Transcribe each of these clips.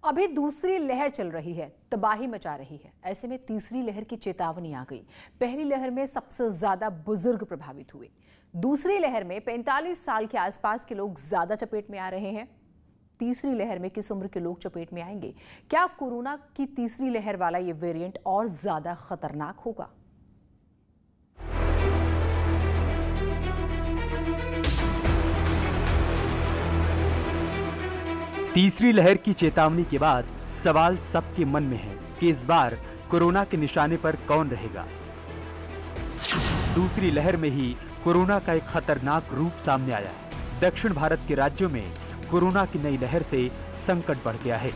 अभी दूसरी लहर चल रही है, तबाही मचा रही है। ऐसे में तीसरी लहर की चेतावनी आ गई। पहली लहर में सबसे ज्यादा बुजुर्ग प्रभावित हुए। दूसरी लहर में 45 साल के आसपास के लोग ज्यादा चपेट में आ रहे हैं। तीसरी लहर में किस उम्र के लोग चपेट में आएंगे? क्या कोरोना की तीसरी लहर वाला ये वेरिएंट और ज्यादा खतरनाक होगा? तीसरी लहर की चेतावनी के बाद सवाल सबके मन में है कि इस बार कोरोना के निशाने पर कौन रहेगा। दूसरी लहर में ही कोरोना का एक खतरनाक रूप सामने आया है। दक्षिण भारत के राज्यों में कोरोना की नई लहर से संकट बढ़ गया है।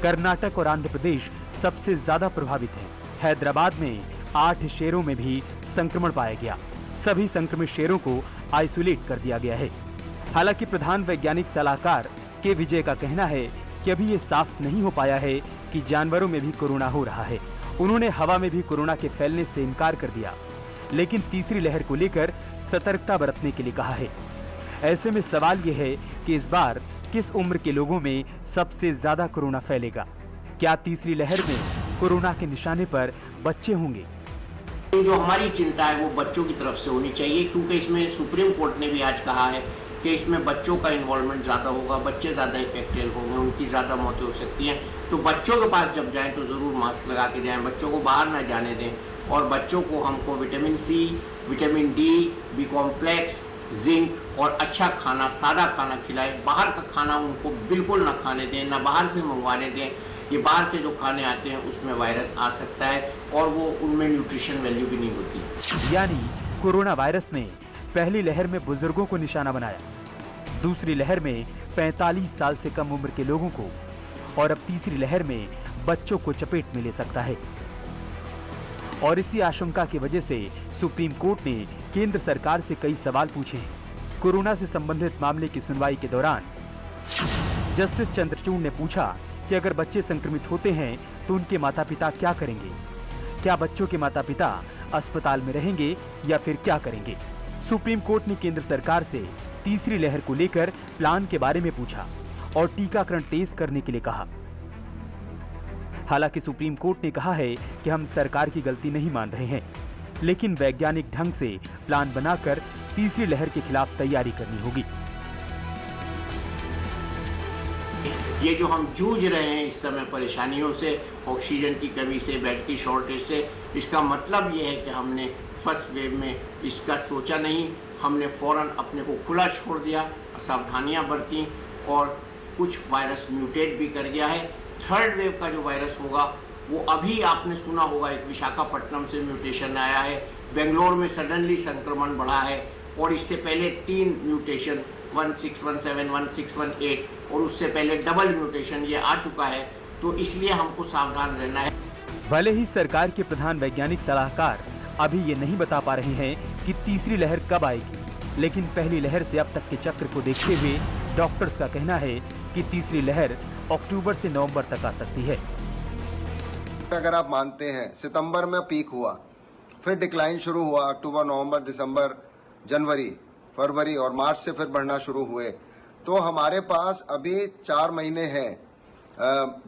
कर्नाटक और आंध्र प्रदेश सबसे ज्यादा प्रभावित है। हैदराबाद में 8 शहरों में भी संक्रमण पाया गया। सभी संक्रमित शहरों को आइसोलेट कर दिया गया है। हालांकि प्रधान वैज्ञानिक सलाहकार के विजय का कहना है कि अभी ये साफ नहीं हो पाया है कि जानवरों में भी कोरोना हो रहा है। उन्होंने हवा में भी कोरोना के फैलने से इनकार कर दिया, लेकिन तीसरी लहर को लेकर सतर्कता बरतने के लिए कहा है। ऐसे में सवाल ये है कि इस बार किस उम्र के लोगों में सबसे ज्यादा कोरोना फैलेगा? क्या तीसरी लहर में कोरोना के निशाने पर बच्चे होंगे? जो हमारी चिंता है वो बच्चों की तरफ से होनी चाहिए, क्योंकि इसमें सुप्रीम कोर्ट ने भी आज कहा है कि इसमें बच्चों का इन्वॉल्वमेंट ज़्यादा होगा, बच्चे ज़्यादा इफेक्टेड होंगे, उनकी ज़्यादा मौतें हो सकती हैं। तो बच्चों के पास जब जाएं तो ज़रूर मास्क लगा के जाएं, बच्चों को बाहर ना जाने दें। और बच्चों को हमको vitamin C, vitamin D, B complex, zinc और अच्छा खाना, सादा खाना खिलाएं। बाहर का खाना उनको बिल्कुल ना खाने दें, ना बाहर से मंगवाने दें। ये बाहर से जो खाने आते हैं उसमें वायरस आ सकता है और वो उनमें न्यूट्रिशन वैल्यू भी नहीं होती। यानी कोरोना वायरस ने पहली लहर में बुजुर्गों को निशाना बनाया, दूसरी लहर में 45 साल से कम उम्र के लोगों को, और अब तीसरी लहर में बच्चों को चपेट में ले सकता है। और इसी आशंका की वजह से सुप्रीम कोर्ट ने केंद्र सरकार से कई सवाल पूछे हैं। कोरोना से संबंधित मामले की सुनवाई के दौरान जस्टिस चंद्रचूड़ ने पूछा कि अगर बच्चे संक्रमित होते हैं तो उनके माता पिता क्या करेंगे? क्या बच्चों के माता पिता अस्पताल में रहेंगे या फिर क्या करेंगे? सुप्रीम कोर्ट ने केंद्र सरकार से तीसरी लहर को लेकर प्लान के बारे में पूछा और टीकाकरण तेज करने के लिए कहा। हालांकि सुप्रीम कोर्ट ने कहा है कि हम सरकार की गलती नहीं मान रहे हैं, लेकिन वैज्ञानिक ढंग से प्लान बनाकर तीसरी लहर के खिलाफ तैयारी करनी होगी। ये जो हम जूझ रहे हैं इस समय परेशानियों से, ऑक्सीजन की कमी से, बेड की शॉर्टेज से, इसका मतलब ये है कि हमने फर्स्ट वेव में इसका सोचा नहीं, हमने फौरन अपने को खुला छोड़ दिया, सावधानियां बरती और कुछ वायरस म्यूटेट भी कर गया है। थर्ड वेव का जो वायरस होगा वो अभी आपने सुना होगा, एक विशाखापट्टनम से म्यूटेशन आया है, बेंगलोर में सडनली संक्रमण बढ़ा है और इससे पहले 3 म्यूटेशन 1617, 1618 और उससे पहले डबल म्यूटेशन ये आ चुका है। तो इसलिए हमको सावधान रहना है। भले ही सरकार के प्रधान वैज्ञानिक सलाहकार अभी ये नहीं बता पा रहे हैं कि तीसरी लहर कब आएगी, लेकिन पहली लहर से अब तक के चक्र को देखते हुए डॉक्टर्स का कहना है कि तीसरी लहर अक्टूबर से नवंबर तक आ सकती है। अगर आप मानते हैं सितंबर में पीक हुआ, फिर डिक्लाइन शुरू हुआ, अक्टूबर, नवंबर, दिसंबर, जनवरी, फरवरी और मार्च से फिर बढ़ना शुरू हुए, तो हमारे पास अभी 4 महीने हैं,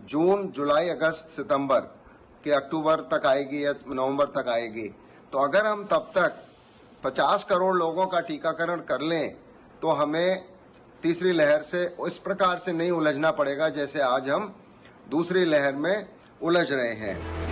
जून, जुलाई, अगस्त, सितंबर के अक्टूबर तक आएगी या नवंबर तक आएगी। तो अगर हम तब तक 50 करोड़ लोगों का टीकाकरण कर लें तो हमें तीसरी लहर से इस प्रकार से नहीं उलझना पड़ेगा जैसे आज हम दूसरी लहर में उलझ रहे हैं।